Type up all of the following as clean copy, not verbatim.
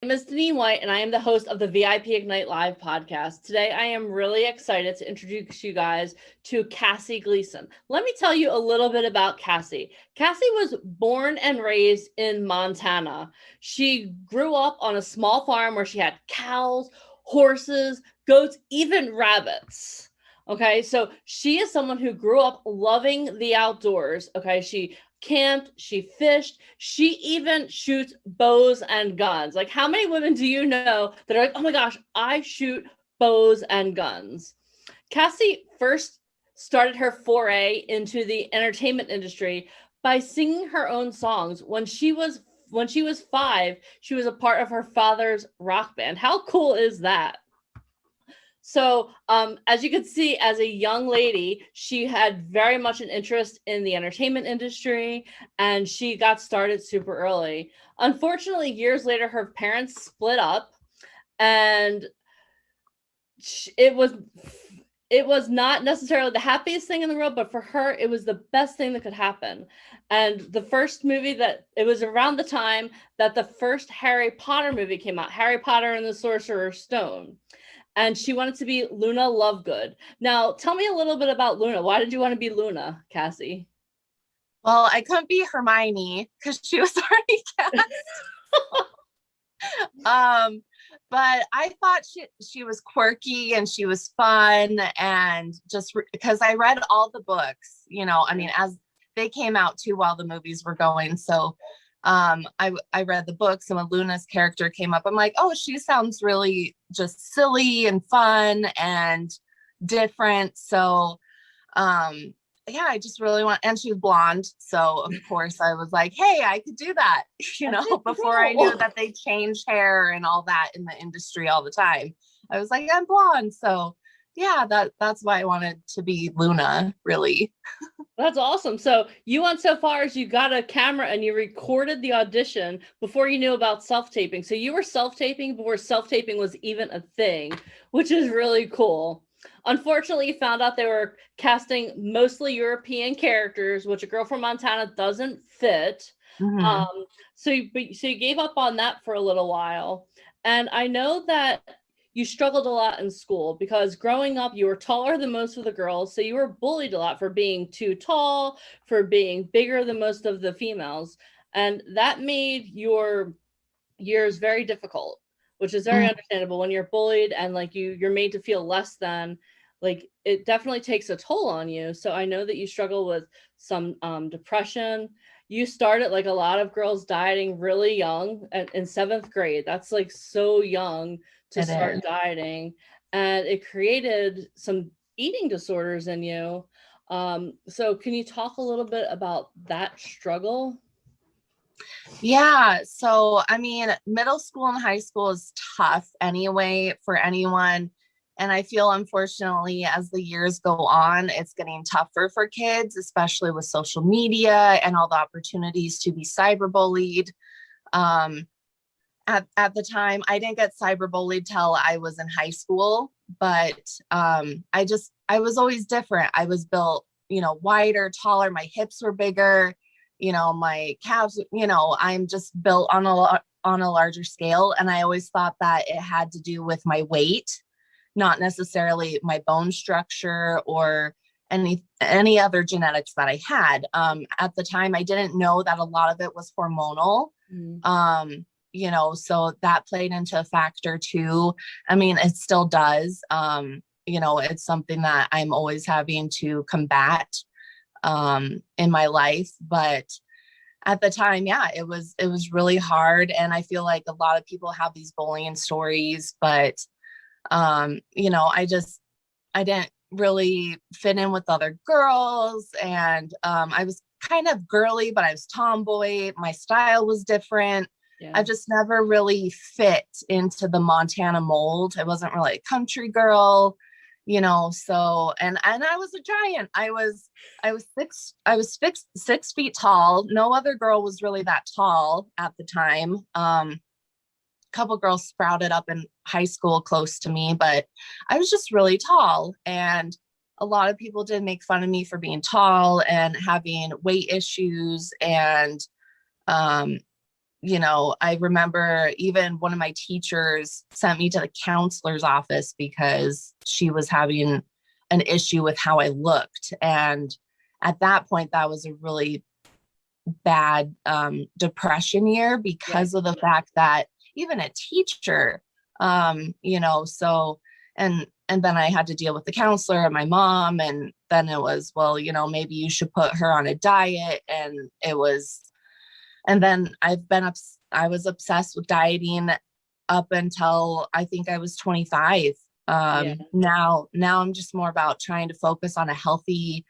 My name is Deneen White, and I am the host of the VIP Ignite Live podcast. Today, I am really excited to introduce you guys to Cassie Gleason. Let me tell you a little bit about Cassie. Cassie was born and raised in Montana. She grew up on a small farm where she had cows, horses, goats, even rabbits. Okay, so she is someone who grew up loving the outdoors. Okay, she camped, she fished, she even shoots bows and guns. Like, how many women do you know that are like, oh my gosh, I shoot bows and guns? Cassie first started her foray into the entertainment industry by singing her own songs. When she was 5, she was a part of her father's rock band. How cool is that? So, as you can see, as a young lady, she had very much an interest in the entertainment industry, and she got started super early. Unfortunately, years later, her parents split up, and it was not necessarily the happiest thing in the world, but for her, it was the best thing that could happen. And the first movie that it was around the time that the first Harry Potter movie came out, Harry Potter and the Sorcerer's Stone, and she wanted to be Luna Lovegood. Now, tell me a little bit about Luna. Why did you want to be Luna, Cassie? Well, I couldn't be Hermione because she was already cast. But I thought she was quirky and she was fun, and just because I read all the books, I mean, as they came out too while the movies were going. So I read the books, and when Luna's character came up, I'm like, oh, she sounds really just silly and fun and different. So yeah, I just really want, and she's blonde. So of course I was like, hey, I could do that, before I knew that they change hair and all that in the industry all the time. I was like, I'm blonde. So yeah, that's why I wanted to be Luna, really. That's awesome. So you went so far as you got a camera and you recorded the audition before you knew about self-taping. So you were self-taping before self-taping was even a thing, which is really cool. Unfortunately, you found out they were casting mostly European characters, which a girl from Montana doesn't fit. Mm-hmm. So you gave up on that for a little while. And I know that you struggled a lot in school because growing up, you were taller than most of the girls. So you were bullied a lot for being too tall, for being bigger than most of the females. And that made your years very difficult, which is very understandable when you're bullied and like you're made to feel less than. Like, it definitely takes a toll on you. So I know that you struggle with some depression. You started, like a lot of girls, dieting really young in 7th grade. That's like so young to It start is. dieting, and it created some eating disorders in you. So can you talk a little bit about that struggle? Yeah. So, I mean, middle school and high school is tough anyway for anyone. And I feel, unfortunately, as the years go on, it's getting tougher for kids, especially with social media and all the opportunities to be cyberbullied. Um, at the time, I didn't get cyberbullied till I was in high school, but I was always different. I was built, wider, taller. My hips were bigger, my calves, I'm just built on a larger scale. And I always thought that it had to do with my weight, not necessarily my bone structure or any other genetics that I had. At the time, I didn't know that a lot of it was hormonal. So that played into a factor too. I mean, it still does. It's something that I'm always having to combat in my life. But at the time, yeah, it was really hard. And I feel like a lot of people have these bullying stories, but I didn't really fit in with other girls. And I was kind of girly, but I was tomboy. My style was different. Yeah. I just never really fit into the Montana mold. I wasn't really a country girl, so, and I was a giant. I was 6 feet tall. No other girl was really that tall at the time. Couple girls sprouted up in high school close to me, but I was just really tall. And a lot of people did make fun of me for being tall and having weight issues. And I remember even one of my teachers sent me to the counselor's office because she was having an issue with how I looked. And at that point, that was a really bad depression year because of the fact that even a teacher, so, and then I had to deal with the counselor and my mom. And then it was, well, maybe you should put her on a diet. And then I was obsessed with dieting up until I think I was 25. Now I'm just more about trying to focus on a healthy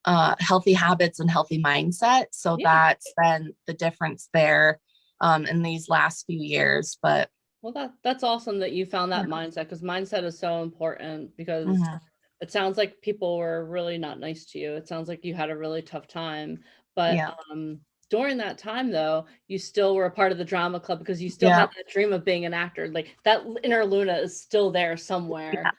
habits and healthy mindset. So that's been the difference there in these last few years. But well, that's awesome that you found that mindset, because mindset is so important, because it sounds like people were really not nice to you. It sounds like you had a really tough time. But during that time, though, you still were a part of the drama club because you still had that dream of being an actor. Like, that inner Luna is still there somewhere.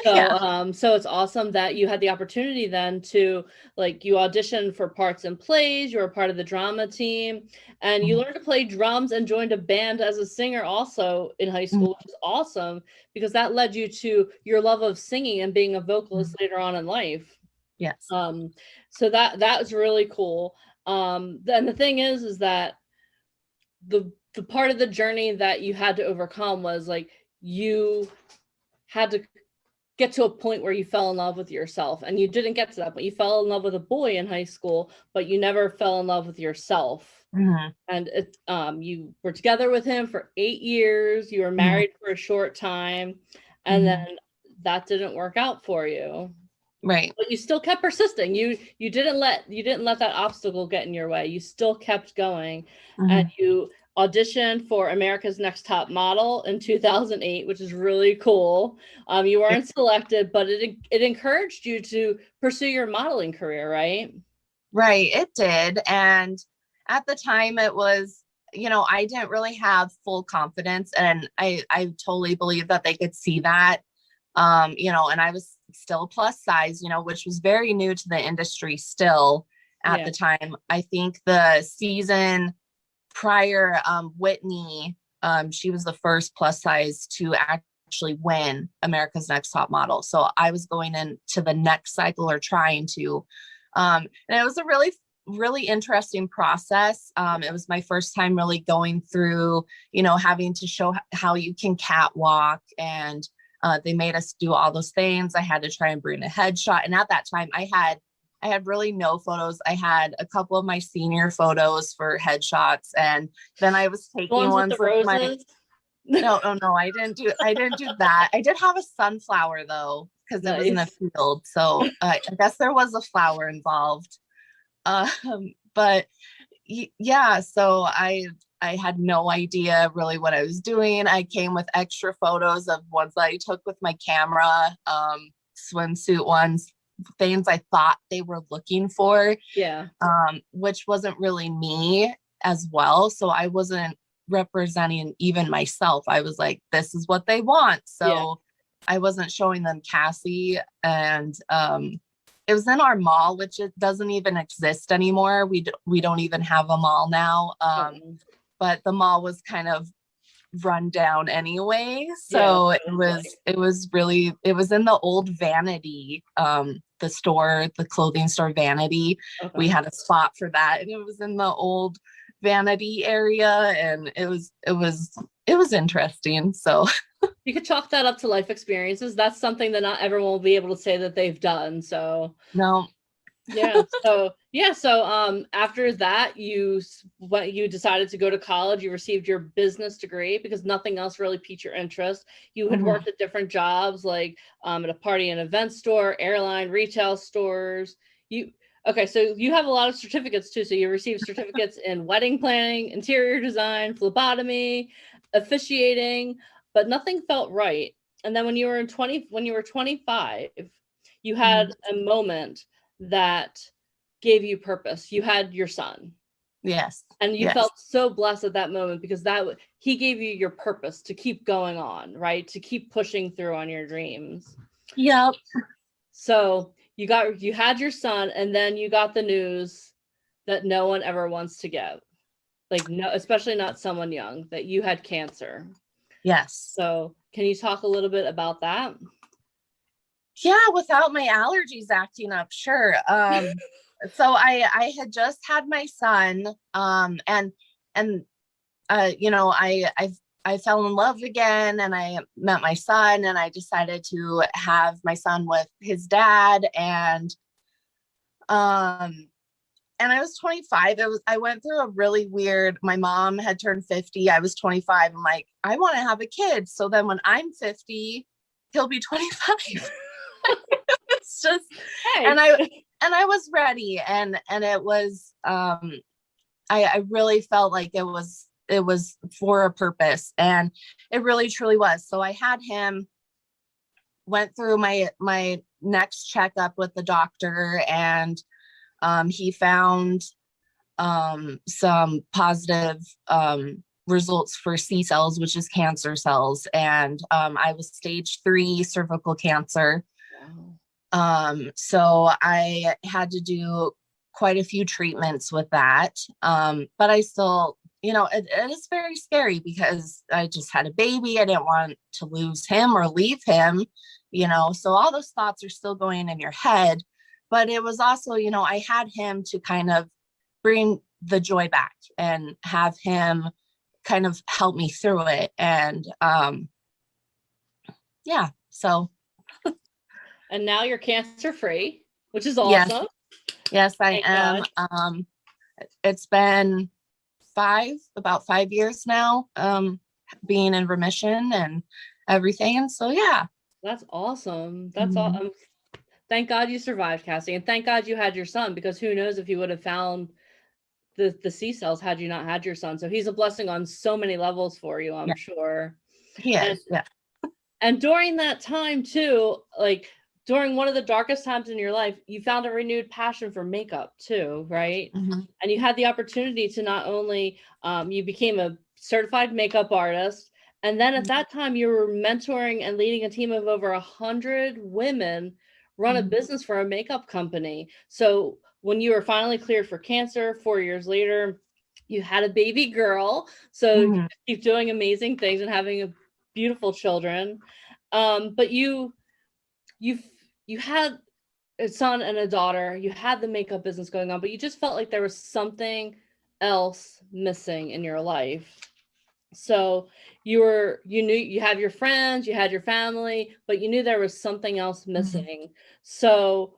So so it's awesome that you had the opportunity then to, like, you auditioned for parts in plays, you were a part of the drama team, and you learned to play drums and joined a band as a singer also in high school, which is awesome, because that led you to your love of singing and being a vocalist later on in life. Yes. So that was really cool. Then the thing is that the part of the journey that you had to overcome was, like, you had to get to a point where you fell in love with yourself, and you didn't get to that point. You fell in love with a boy in high school, but you never fell in love with yourself. And you were together with him for 8 years. You were married for a short time, and then that didn't work out for you. Right. But you still kept persisting. You didn't let that obstacle get in your way. You still kept going, and you auditioned for America's Next Top Model in 2008, which is really cool. You weren't selected, but it encouraged you to pursue your modeling career, right? Right, it did. And at the time it was, I didn't really have full confidence, and I totally believe that they could see that. And I was still plus size, which was very new to the industry still at the time. I think the season prior, Whitney, she was the first plus size to actually win America's Next Top Model. So I was going into the next cycle, or trying to, and it was a really, really interesting process. It was my first time really going through, having to show how you can catwalk, and they made us do all those things. I had to try and bring a headshot. And at that time I had really no photos. I had a couple of my senior photos for headshots. And then I was taking ones with the roses. No, I didn't do that. I did have a sunflower though, because it was in a field. So I guess there was a flower involved. But yeah, so I had no idea really what I was doing. I came with extra photos of ones that I took with my camera, swimsuit ones, things I thought they were looking for. Which wasn't really me as well. So I wasn't representing even myself. I was like, this is what they want. So I wasn't showing them Cassie. And it was in our mall, which it doesn't even exist anymore. We don't even have a mall now. But the mall was kind of run down anyway. So it was in the old Vanity, the clothing store Vanity. We had a spot for that, and it was in the old Vanity area, and it was interesting. So you could chalk that up to life experiences. That's something that not everyone will be able to say that they've done. So no. So after that, you decided to go to college. You received your business degree because nothing else really piqued your interest. You had worked at different jobs, like at a party and event store, airline, retail stores. So you have a lot of certificates too. So you received certificates in wedding planning, interior design, phlebotomy, officiating, but nothing felt right. And then when you were 25, you had a moment that gave you purpose. You had your son. Yes. And you felt so blessed at that moment, because he gave you your purpose to keep going on, right? To keep pushing through on your dreams. Yep. So you had your son, and then you got the news that no one ever wants to give. like, no, especially not someone young, that you had cancer. Yes. So can you talk a little bit about that? Yeah, without my allergies acting up, sure. So I had just had my son, and you know, I fell in love again, and I met my son, and I decided to have my son with his dad, um and I was 25. I went through a really weird, my mom had turned 50. I was 25. I'm like, I want to have a kid. So then when I'm 50, he'll be 25. It's just, Hey. and I was ready, and it was, I really felt like it was for a purpose, and it really truly was. So I had him, went through my next checkup with the doctor, and he found some positive results for C cells, which is cancer cells. And I was stage 3 cervical cancer. Wow. So I had to do quite a few treatments with that. But I still, it is very scary because I just had a baby. I didn't want to lose him or leave him, so all those thoughts are still going in your head. But it was also, I had him to kind of bring the joy back and have him kind of help me through it. And yeah, so. And now you're cancer free, which is Yes, awesome. yes, I Thank am. God. It's been about 5 years now, being in remission and everything. And so, yeah. That's awesome. That's all. Thank God you survived, Cassie, and thank God you had your son, because who knows if you would have found the C cells had you not had your son. So he's a blessing on so many levels for you, I'm Yeah, sure. he And is. Yeah. and during that time too, like during one of the darkest times in your life, you found a renewed passion for makeup too, right? Mhm. And you had the opportunity to not only you became a certified makeup artist, and then at that time you were mentoring and leading a team of over 100 women run a Mhm. business for a makeup company. So when you were finally cleared for cancer 4 years later, you had a baby girl. So you Mhm. keep doing amazing things and having a beautiful children. But you you had a son and a daughter. You had the makeup business going on, but you just felt like there was something else missing in your life. So you knew you have your friends, you had your family, but you knew there was something else missing. So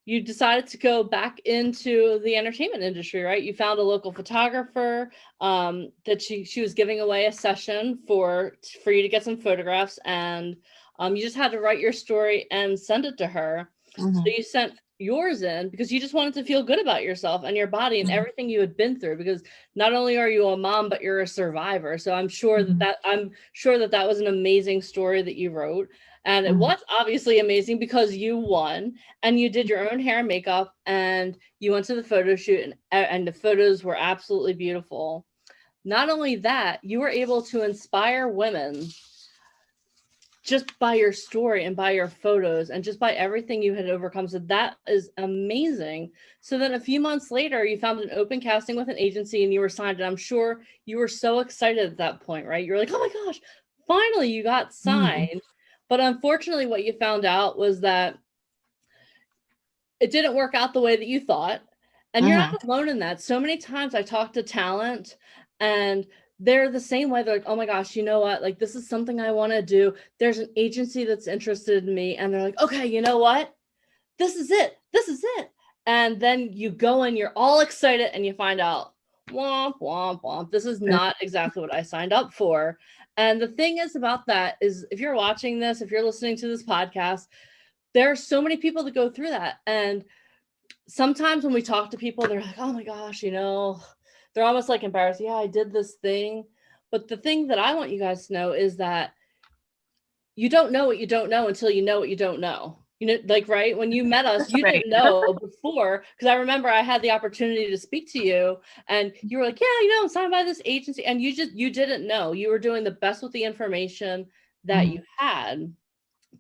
you decided to go back into the entertainment industry, right? You found a local photographer that she was giving away a session for you to get some photographs, and you just had to write your story and send it to her. So Mhm. you sent yours in because you just wanted to feel good about yourself and your body and Mhm. everything you had been through, because not only are you a mom, but you're a survivor. So I'm sure Mhm. that was an amazing story that you wrote. And it Mhm. was obviously amazing because you won, and you did your own hair and makeup, and you went to the photo shoot, and the photos were absolutely beautiful. Not only that, you were able to inspire women just by your story and by your photos and just by everything you had overcome. So that is amazing. So then a few months later, you found an open casting with an agency and you were signed. And I'm sure you were so excited at that point, right? You're like, oh my gosh, finally you got Mhm. signed. But unfortunately, what you found out was that it didn't work out the way that you thought. And you're Mhm. not alone in that. So many times I talk to talent and they're the same way. They're like, oh my gosh, you know what? Like, this is something I want to do. There's an agency that's interested in me. And they're like, okay, you know what? This is it. This is it. And then you go and you're all excited and you find out, womp, womp, womp. This is not exactly what I signed up for. And the thing is about that is, if you're watching this, if you're listening to this podcast, there are so many people that go through that. And sometimes when we talk to people, they're like, oh my gosh, they're almost like embarrassed. Yeah, I did this thing. But the thing that I want you guys to know is that you don't know what you don't know until you know what you don't know. Like, right? When you met us, you Right. didn't know before. Because I remember I had the opportunity to speak to you and you were like, yeah, I'm signed by this agency. And you didn't know. You were doing the best with the information that Mhm. you had.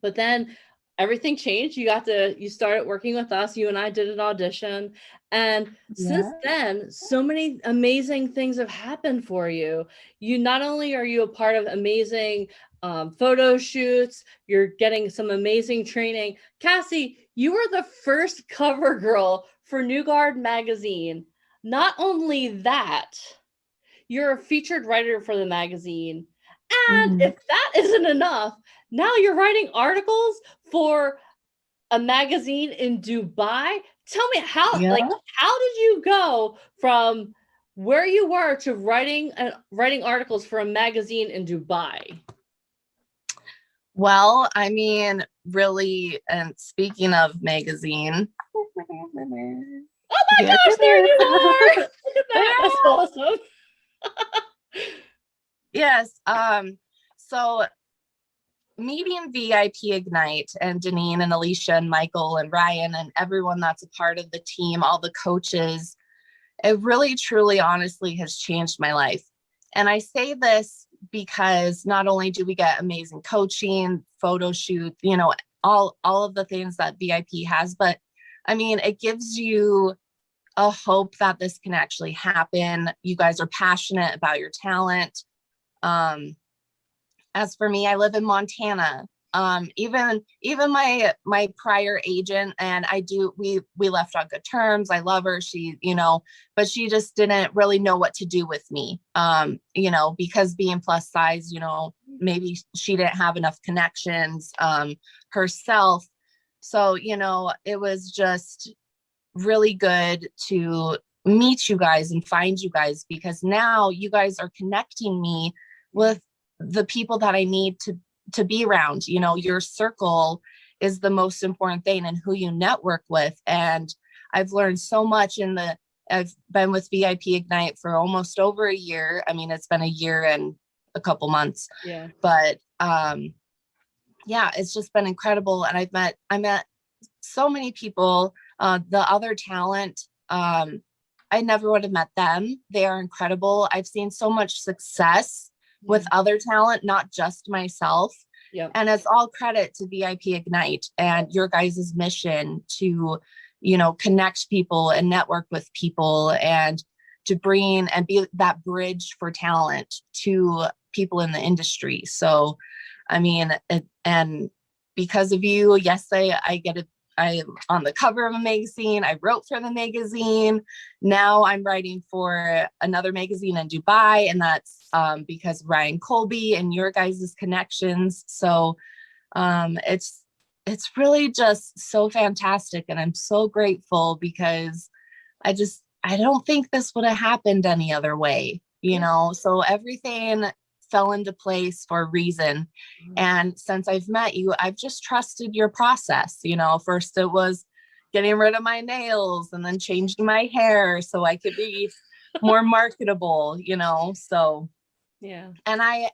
But then everything changed. You started working with us. You and I did an audition. And since then, so many amazing things have happened for you. You not only are you a part of amazing photo shoots, you're getting some amazing training. Cassie, you were the first cover girl for New Guard magazine. Not only that, you're a featured writer for the magazine. And if that isn't enough, now you're writing articles for a magazine in Dubai. Tell me how did you go from where you were to writing articles for a magazine in Dubai? Well, I mean, really, and speaking of magazine. Oh my gosh, there you are. Look at that. That's awesome. Yes. So meeting VIP Ignite and Janine and Alicia and Michael and Ryan and everyone that's a part of the team, all the coaches, it really, truly, honestly has changed my life. And I say this because not only do we get amazing coaching, photo shoot, you know, all of the things that VIP has, but I mean, it gives you a hope that this can actually happen. You guys are passionate about your talent. As for me, I live in Montana. Even my prior agent and we left on good terms. I love her. She, you know, but she just didn't really know what to do with me. You know, because being plus size, you know, maybe she didn't have enough connections herself. So, you know, it was just really good to meet you guys and find you guys, because now you guys are connecting me with the people that I need to be around. You know, your circle is the most important thing, and who you network with. And I've learned so much I've been with VIP Ignite for almost over a year. I mean, it's been a year and a couple months. Yeah. But yeah, it's just been incredible. And I met so many people. The other talent, I never would have met them. They are incredible. I've seen so much success with other talent, not just myself. Yep. And it's all credit to VIP Ignite and your guys' mission to, you know, connect people and network with people and to bring and be that bridge for talent to people in the industry. So, I mean, and because of you, yes, I'm on the cover of a magazine. I wrote for the magazine. Now I'm writing for another magazine in Dubai, and that's because of Ryan Colby and your guys' connections. So it's really just so fantastic, and I'm so grateful because I don't think this would have happened any other way, you know. So everything fell into place for a reason. And since I've met you, I've just trusted your process. You know, first it was getting rid of my nails and then changing my hair so I could be more marketable, you know. So yeah. And I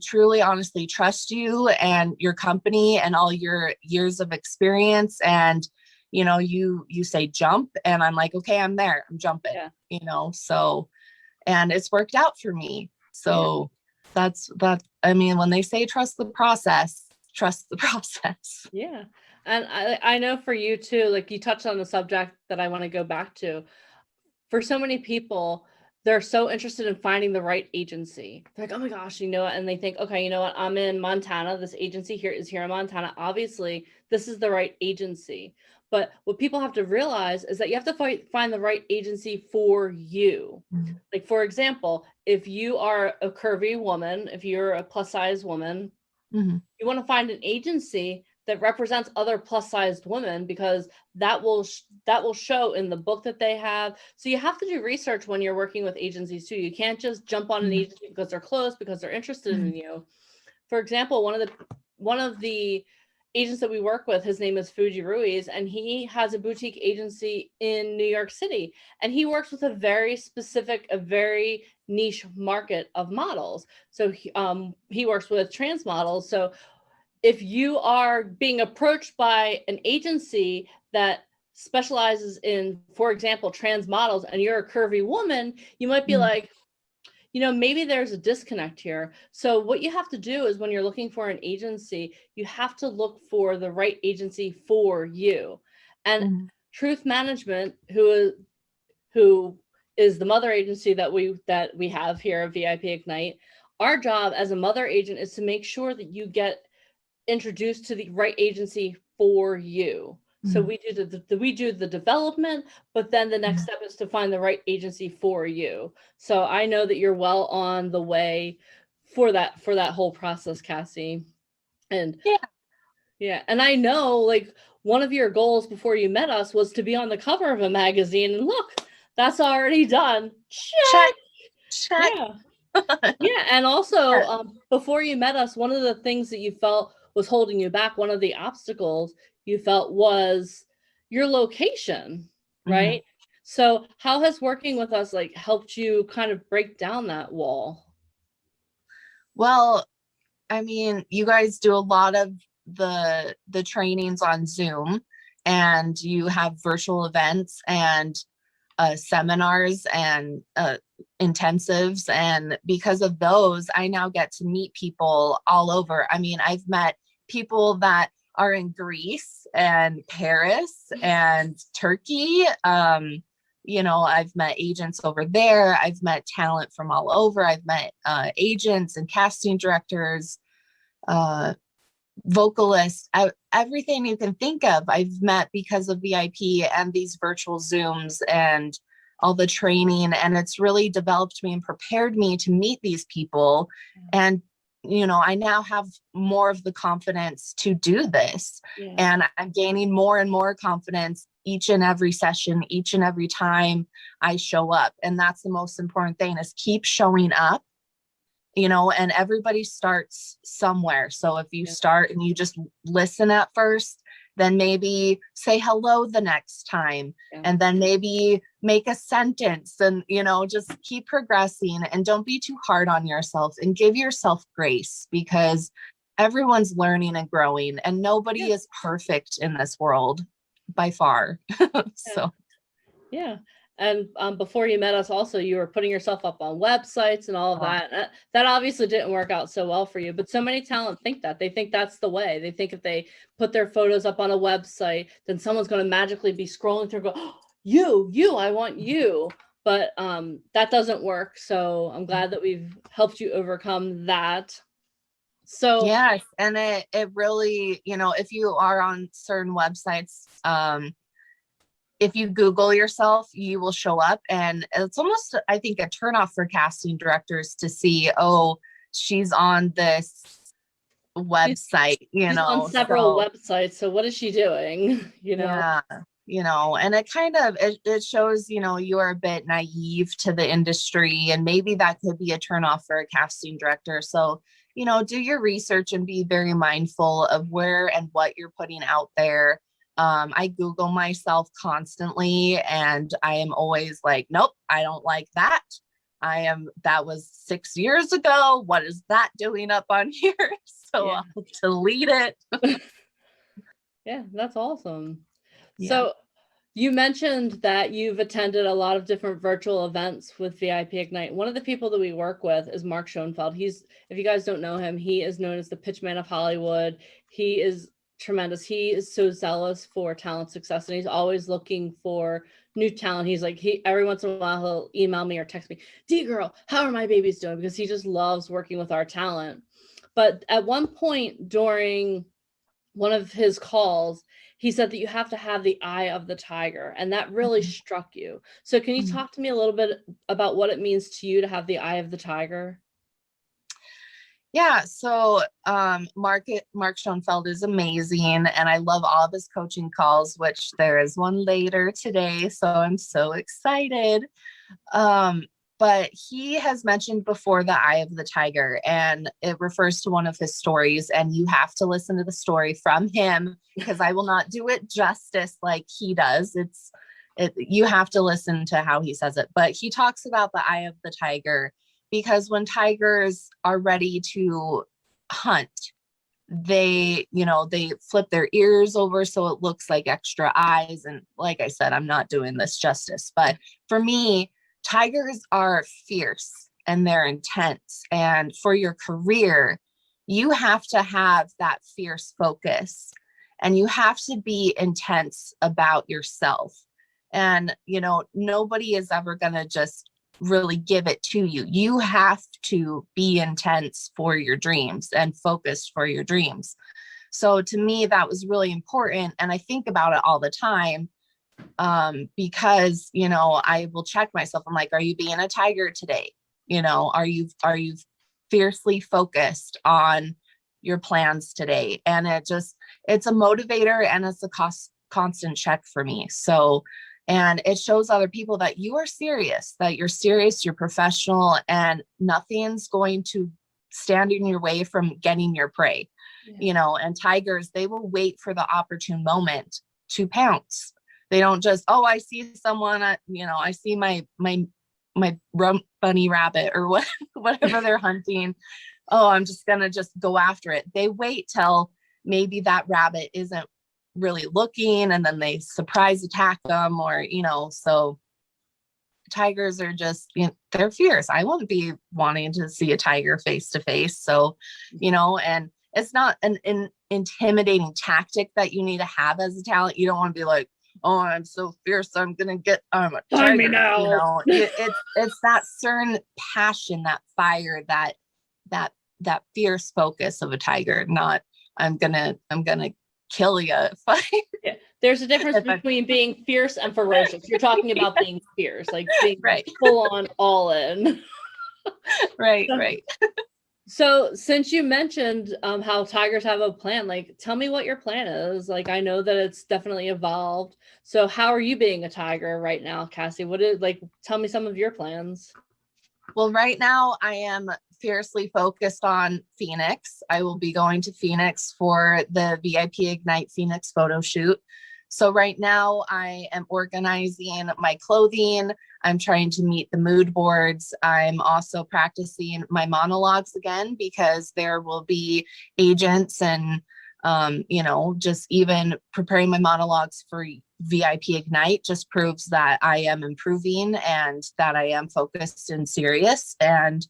truly honestly trust you and your company and all your years of experience. And you know, you say jump and I'm like, okay, I'm there, I'm jumping. You know, so and it's worked out for me. So that's that. I mean, when they say trust the process, trust the process. Yeah. And I know for you too, like you touched on the subject that I want to go back to. For so many people, they're so interested in finding the right agency. They're like, oh my gosh, you know what? And they think, okay, you know what? I'm in Montana. This agency here is here in Montana. Obviously, this is the right agency. But what people have to realize is that you have to find the right agency for you. Like, for example, if you are a curvy woman, if you're a plus size woman, you want to find an agency that represents other plus sized women, because that will show in the book that they have. So you have to do research when you're working with agencies too. You can't just jump on an agency because they're close, because they're interested in you. For example, one of the agents that we work with, his name is Fuji Ruiz, and he has a boutique agency in New York City, and he works with a very specific, a very niche market of models. So he works with trans models. So if you are being approached by an agency that specializes in, for example, trans models, and you're a curvy woman, you might be like, maybe there's a disconnect here. So what you have to do is when you're looking for an agency, you have to look for the right agency for you. And Truth Management, who is the mother agency that we have here at VIP Ignite, our job as a mother agent is to make sure that you get introduced to the right agency for you. So we do the development, but then the next step is to find the right agency for you. So I know that you're well on the way for that whole process, Cassie. And yeah, and I know like one of your goals before you met us was to be on the cover of a magazine, and look, that's already done. Check. Yeah. Yeah, and also before you met us, one of the things that you felt was holding you back, one of the obstacles you felt was your location, right? So how has working with us like helped you kind of break down that wall? Well, I mean, you guys do a lot of the trainings on Zoom, and you have virtual events and seminars and intensives. And because of those, I now get to meet people all over. I mean, I've met people that are in Greece and Paris and Turkey. I've met agents over there. I've met talent from all over. I've met agents and casting directors, vocalists, everything you can think of, I've met because of VIP and these virtual Zooms and all the training. And it's really developed me and prepared me to meet these people. And, I now have more of the confidence to do this. And I'm gaining more and more confidence each and every session, each and every time I show up. And that's the most important thing, is keep showing up. And everybody starts somewhere. So if you start and you just listen at first, then maybe say hello the next time, and then maybe make a sentence, and, just keep progressing, and don't be too hard on yourself, and give yourself grace, because everyone's learning and growing, and nobody is perfect in this world by far. So. Yeah. And before you met us also, you were putting yourself up on websites and all of that. That obviously didn't work out so well for you, but so many talent think that. They think that's the way. They think if they put their photos up on a website, then someone's going to magically be scrolling through and go, oh, you, I want you. But that doesn't work. So I'm glad that we've helped you overcome that. So yes, and it really, if you are on certain websites, if you Google yourself, you will show up. And it's almost, I think, a turnoff for casting directors to see, oh, she's on this website, she's on several websites. So what is she doing? Yeah, and it kind of, it shows, you are a bit naive to the industry, and maybe that could be a turnoff for a casting director. So, do your research and be very mindful of where and what you're putting out there. I Google myself constantly, and I am always like, nope, I don't like that. That was 6 years ago. What is that doing up on here? So I'll delete it. Yeah, that's awesome. Yeah. So you mentioned that you've attended a lot of different virtual events with VIP Ignite. One of the people that we work with is Mark Schoenfeld. If you guys don't know him, he is known as the pitch man of Hollywood. He is tremendous. He is so zealous for talent success, and he's always looking for new talent. He's like, every once in a while he'll email me or text me, D girl, how are my babies doing? Because he just loves working with our talent. But at one point during one of his calls, he said that you have to have the eye of the tiger, and that really struck you. So can you talk to me a little bit about what it means to you to have the eye of the tiger? Yeah, so Mark Schoenfeld is amazing, and I love all of his coaching calls, which there is one later today, so I'm so excited. But he has mentioned before the eye of the tiger, and it refers to one of his stories, and you have to listen to the story from him, because I will not do it justice like he does. You have to listen to how he says it. But he talks about the eye of the tiger, because when tigers are ready to hunt, they flip their ears over so it looks like extra eyes. And like I said, I'm not doing this justice, but for me, tigers are fierce and they're intense. And for your career, you have to have that fierce focus, and you have to be intense about yourself. And, nobody is ever going to just really give it to you. You have to be intense for your dreams and focused for your dreams. So to me, that was really important. And I think about it all the time, because, I will check myself. I'm like, are you being a tiger today? Are you fiercely focused on your plans today? And it's a motivator, and it's a constant check for me. So, and it shows other people that you are serious, you're professional, and nothing's going to stand in your way from getting your prey. And tigers, they will wait for the opportune moment to pounce. They don't just, oh, I see someone, I see my bunny rabbit or whatever they're hunting. Oh, I'm just going to just go after it. They wait till maybe that rabbit isn't really looking, and then they surprise attack them, or, so tigers are just, they're fierce. I wouldn't be wanting to see a tiger face to face. So, and it's not an intimidating tactic that you need to have as a talent. You don't want to be like, oh, I'm so fierce, I'm gonna get a tiger. Me now. It's that certain passion, that fire, that fierce focus of a tiger. Not I'm gonna kill you. Yeah. There's a difference between being fierce and ferocious. You're talking about being fierce, like being full on all in. Right. So since you mentioned how tigers have a plan, like tell me what your plan is. Like I know that it's definitely evolved. So how are you being a tiger right now, Cassie? Tell me some of your plans. Well, right now I am fiercely focused on Phoenix. I will be going to Phoenix for the VIP Ignite Phoenix photo shoot. So right now I am organizing my clothing. I'm trying to meet the mood boards. I'm also practicing my monologues again, because there will be agents and, just even preparing my monologues for VIP Ignite just proves that I am improving and that I am focused and serious. And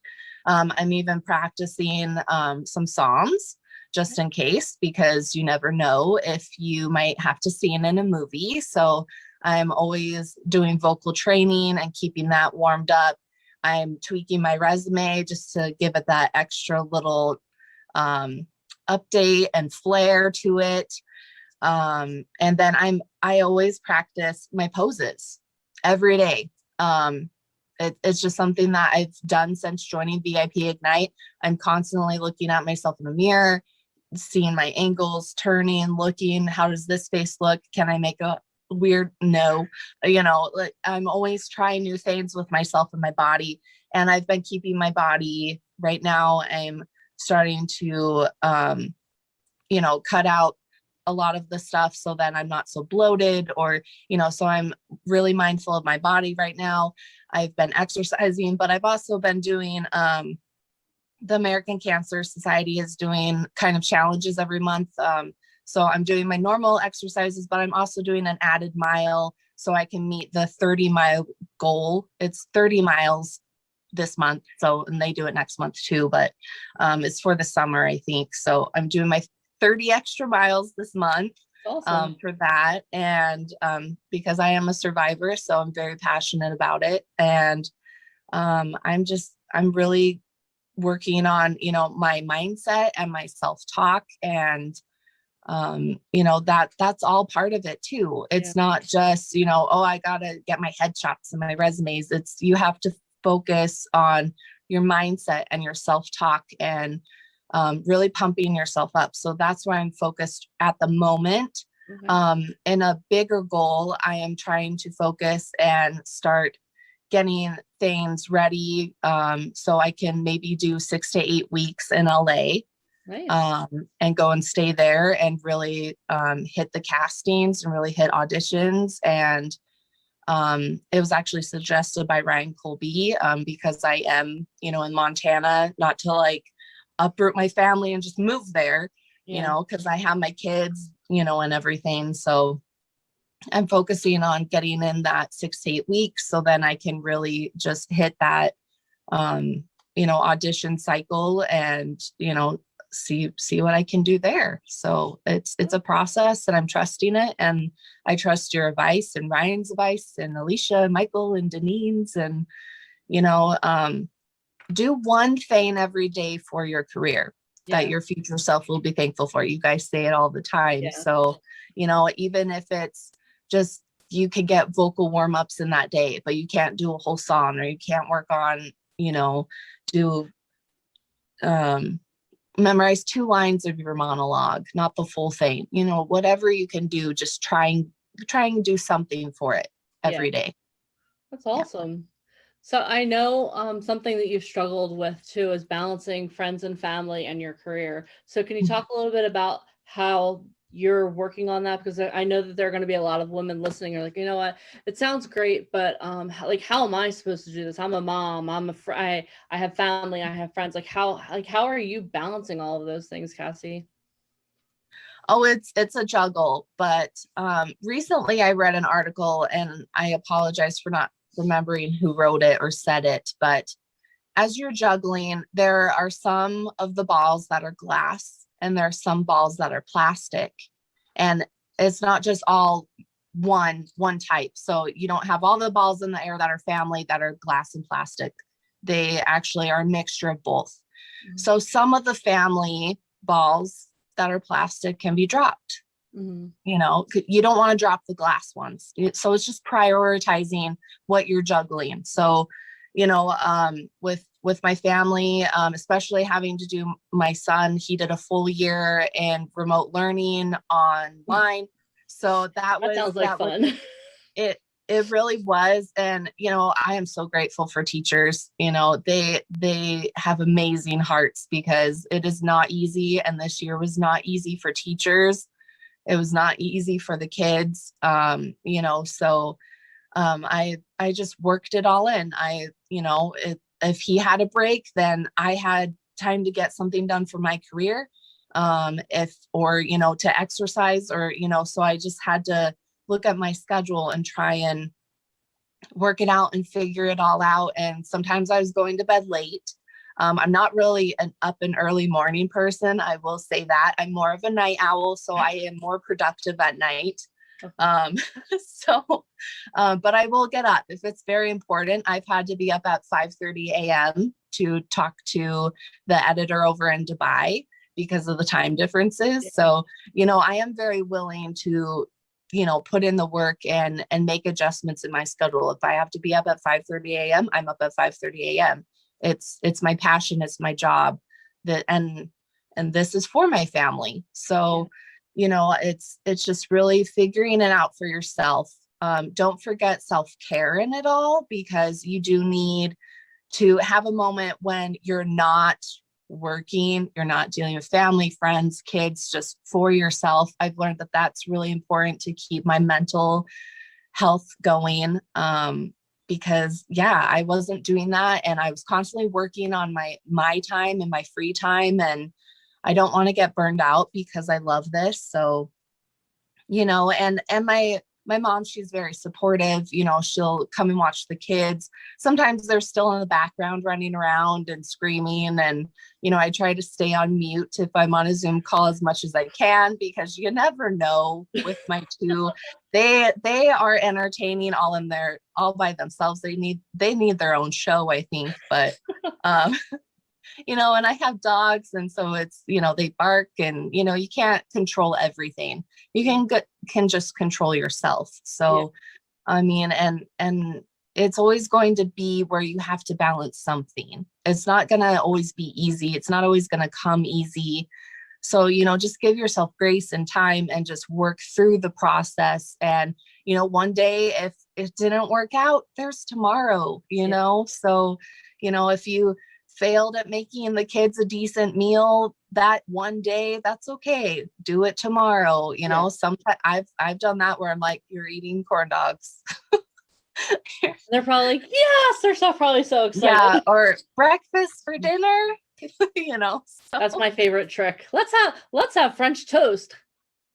I'm even practicing some songs just in case, because you never know if you might have to sing in a movie. So I'm always doing vocal training and keeping that warmed up. I'm tweaking my resume just to give it that extra little update and flair to it. And then I always practice my poses every day. It's just something that I've done since joining VIP Ignite. I'm constantly looking at myself in the mirror, seeing my angles, turning, looking, how does this face look? Can I make a weird no? I'm always trying new things with myself and my body. And I've been keeping my body. Right now I'm starting to cut out a lot of the stuff so that I'm not so bloated, or so I'm really mindful of my body right now. I've been exercising, but I've also been doing the American Cancer Society is doing kind of challenges every month. So I'm doing my normal exercises, but I'm also doing an added mile so I can meet the 30-mile goal. It's 30 miles this month. So, and they do it next month too, but it's for the summer, I think. So I'm doing my 30 extra miles this month. Awesome. For that. And because I am a survivor, so I'm very passionate about it. And I'm really working on, my mindset and my self-talk, and that's all part of it too. It's not just, oh, I gotta get my headshots and my resumes. You have to focus on your mindset and your self-talk, and really pumping yourself up. So that's why I'm focused at the moment. In a bigger goal, I am trying to focus and start getting things ready, so I can maybe do 6 to 8 weeks in LA. Nice. And go and stay there and really hit the castings and really hit auditions. And it was actually suggested by Ryan Colby, because I am, in Montana, not to like uproot my family and just move there, because I have my kids, and everything. So I'm focusing on getting in that 6 to 8 weeks, so then I can really just hit that audition cycle and, see what I can do there. So it's a process, and I'm trusting it. And I trust your advice and Ryan's advice and Alicia and Michael and Denine's, and, do one thing every day for your career that your future self will be thankful for. You guys say it all the time. Yeah. So, even if it's just, you could get vocal warm-ups in that day, but you can't do a whole song, or you can't work on, do, memorize 2 lines of your monologue, not the full thing, whatever you can do, just try and do something for it every day. That's awesome. Yeah. So I know something that you've struggled with too is balancing friends and family and your career. So can you talk a little bit about how you're working on that? Because I know that there are going to be a lot of women listening are like, you know what, it sounds great, but how am I supposed to do this? I'm a mom, I have family, I have friends. How are you balancing all of those things, Cassie? Oh, it's a juggle. But recently I read an article, and I apologize for not remembering who wrote it or said it, but as you're juggling, there are some of the balls that are glass, and there are some balls that are plastic, and it's not just all one type. So you don't have all the balls in the air that are family that are glass and plastic. They actually are a mixture of both. Mm-hmm. So some of the family balls that are plastic can be dropped. Mm-hmm. You don't want to drop the glass ones. So it's just prioritizing what you're juggling. So, with my family, especially having to do my son, he did a full year in remote learning online. So that sounds like fun. It really was. And, I am so grateful for teachers. They have amazing hearts, because it is not easy. And this year was not easy for teachers. It was not easy for the kids. So I just worked it all in. If he had a break, then I had time to get something done for my career. To exercise, or, so I just had to look at my schedule and try and work it out and figure it all out. And sometimes I was going to bed late. I'm not really an up and early morning person. I will say that. I'm more of a night owl, so I am more productive at night. But I will get up if it's very important. I've had to be up at 5:30 a.m. to talk to the editor over in Dubai because of the time differences. Yeah. So, I am very willing to, put in the work and make adjustments in my schedule. If I have to be up at 5:30 a.m., I'm up at 5:30 a.m. It's my passion. It's my job and this is for my family. So, it's just really figuring it out for yourself. Don't forget self-care in it all, because you do need to have a moment when you're not working, you're not dealing with family, friends, kids, just for yourself. I've learned that that's really important to keep my mental health going. Because I wasn't doing that, and I was constantly working on my time and my free time, and I don't want to get burned out because I love this. So, and my mom, she's very supportive. She'll come and watch the kids. Sometimes they're still in the background running around and screaming. And, I try to stay on mute if I'm on a Zoom call as much as I can, because you never know with my two. They are entertaining all by themselves. They need their own show, I think. But, and I have dogs. And so it's, they bark, and, you can't control everything. You can just control yourself. So, yeah. I mean, and it's always going to be where you have to balance something. It's not going to always be easy. It's not always going to come easy. So, just give yourself grace and time, and just work through the process. And, one day, if it didn't work out, there's tomorrow, So, if you failed at making the kids a decent meal that one day, that's okay. Do it tomorrow. Sometimes I've done that where I'm like, you're eating corn dogs. They're probably like, yes, they're probably so excited. Yeah, or breakfast for dinner. So. That's my favorite trick. Let's have French toast.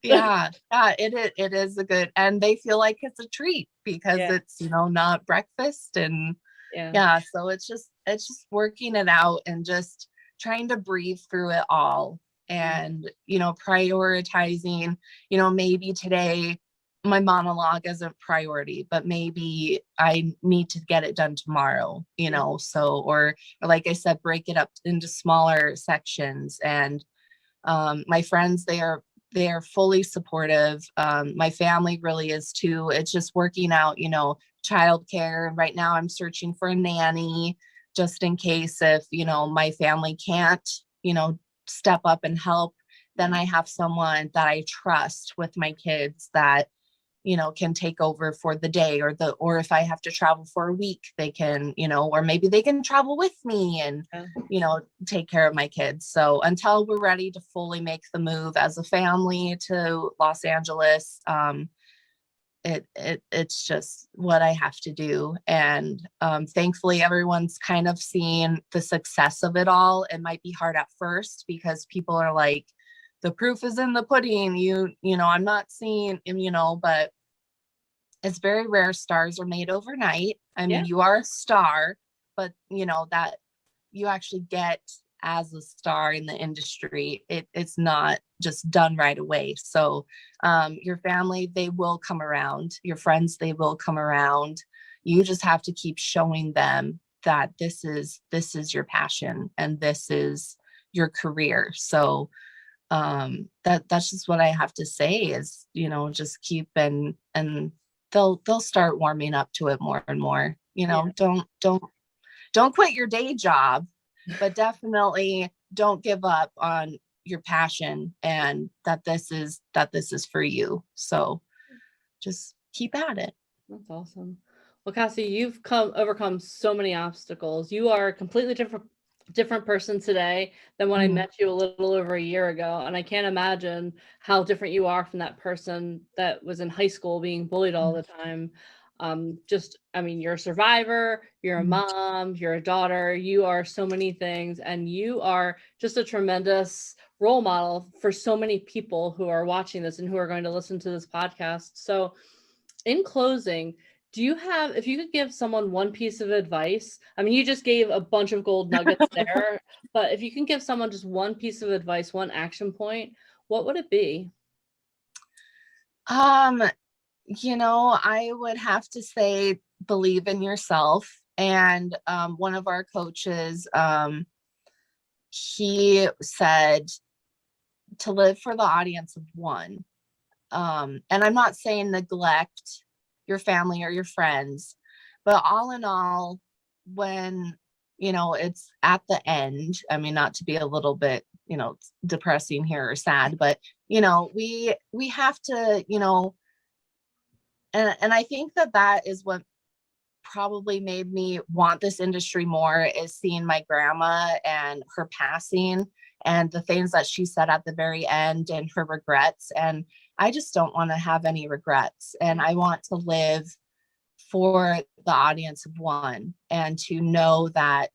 Yeah, it is a good, and they feel like it's a treat because it's not breakfast, and so it's just it's just working it out and just trying to breathe through it all. And, prioritizing, maybe today my monologue isn't priority, but maybe I need to get it done tomorrow, so, or like I said, break it up into smaller sections. And my friends, they are fully supportive. My family really is too. It's just working out, childcare. And right now I'm searching for a nanny just in case if, my family can't, step up and help, then I have someone that I trust with my kids that, can take over for the day, or if I have to travel for a week, they can, or maybe they can travel with me and, take care of my kids. So until we're ready to fully make the move as a family to Los Angeles, it's just what I have to do. And thankfully everyone's kind of seeing the success of it all. It might be hard at first because people are like, the proof is in the pudding, I'm not seeing, but it's very rare stars are made overnight. I mean, you are a star, but that you actually get as a star in the industry. It's not just done right away. So your family, they will come around. Your friends, they will come around. You just have to keep showing them that this is your passion and this is your career. So that's just what I have to say is, just keep and they'll start warming up to it more and more. Don't quit your day job, but definitely don't give up on your passion and that this is for you. So just keep at it. That's awesome. Well, Cassie, you've overcome so many obstacles. You are a completely different person today than when I met you a little over a year ago. And I can't imagine how different you are from that person that was in high school being bullied all the time. You're a survivor, you're a mom, you're a daughter, you are so many things, and you are just a tremendous role model for so many people who are watching this and who are going to listen to this podcast. So in closing, if you could give someone one piece of advice, you just gave a bunch of gold nuggets there, but if you can give someone just one piece of advice, one action point, what would it be? I would have to say, believe in yourself. And one of our coaches, he said to live for the audience of one. And I'm not saying neglect your family or your friends, but all in all, when, it's at the end, not to be a little bit, depressing here or sad, but, we have to, and I think that is what probably made me want this industry more, is seeing my grandma and her passing and the things that she said at the very end and her regrets. And I just don't want to have any regrets. And I want to live for the audience of one and to know that,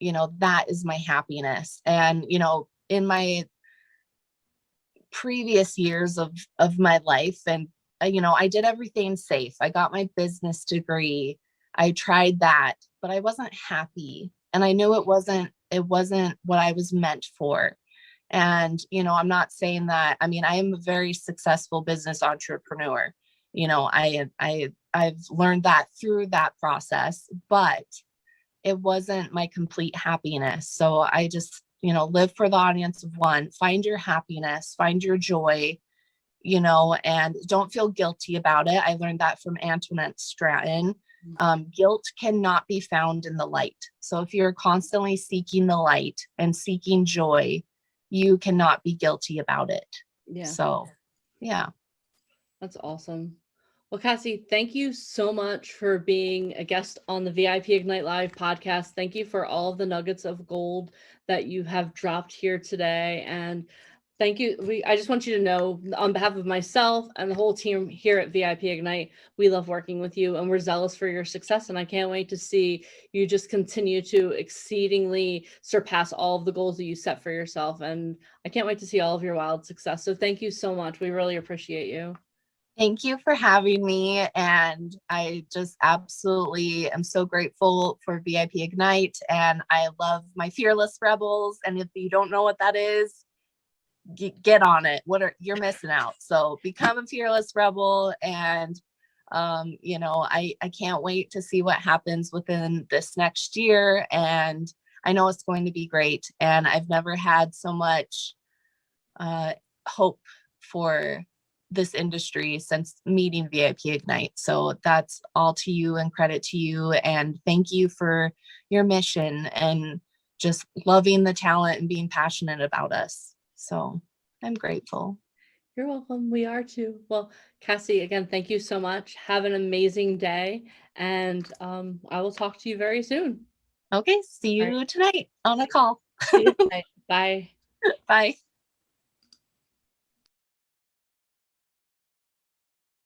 that is my happiness. And, in my previous years of my life, and, I did everything safe. I got my business degree. I tried that, but I wasn't happy. And I knew it wasn't what I was meant for. And, I'm not saying that, I am a very successful business entrepreneur. I've learned that through that process, but it wasn't my complete happiness. So I just, live for the audience of one, find your happiness, find your joy, and don't feel guilty about it. I learned that from Antoinette Stratton. Guilt cannot be found in the light. So if you're constantly seeking the light and seeking joy, you cannot be guilty about it. Yeah. So, yeah. That's awesome. Well, Cassie, thank you so much for being a guest on the VIP Ignite Live podcast. Thank you for all of the nuggets of gold that you have dropped here today. And thank you. I just want you to know, on behalf of myself and the whole team here at VIP Ignite, we love working with you and we're zealous for your success. And I can't wait to see you just continue to exceedingly surpass all of the goals that you set for yourself. And I can't wait to see all of your wild success. So thank you so much. We really appreciate you. Thank you for having me. And I just absolutely am so grateful for VIP Ignite. And I love my Fearless Rebels. And if you don't know what that is, get on it. You're missing out. So become a Fearless Rebel. And I can't wait to see what happens within this next year. And I know it's going to be great. And I've never had so much hope for this industry since meeting VIP Ignite. So that's all to you and credit to you. And thank you for your mission and just loving the talent and being passionate about us. So I'm grateful. You're welcome. We are too. Well, Cassie, again, thank you so much. Have an amazing day. And I will talk to you very soon. Okay. See you tonight on a call. See you tonight. Bye. Bye.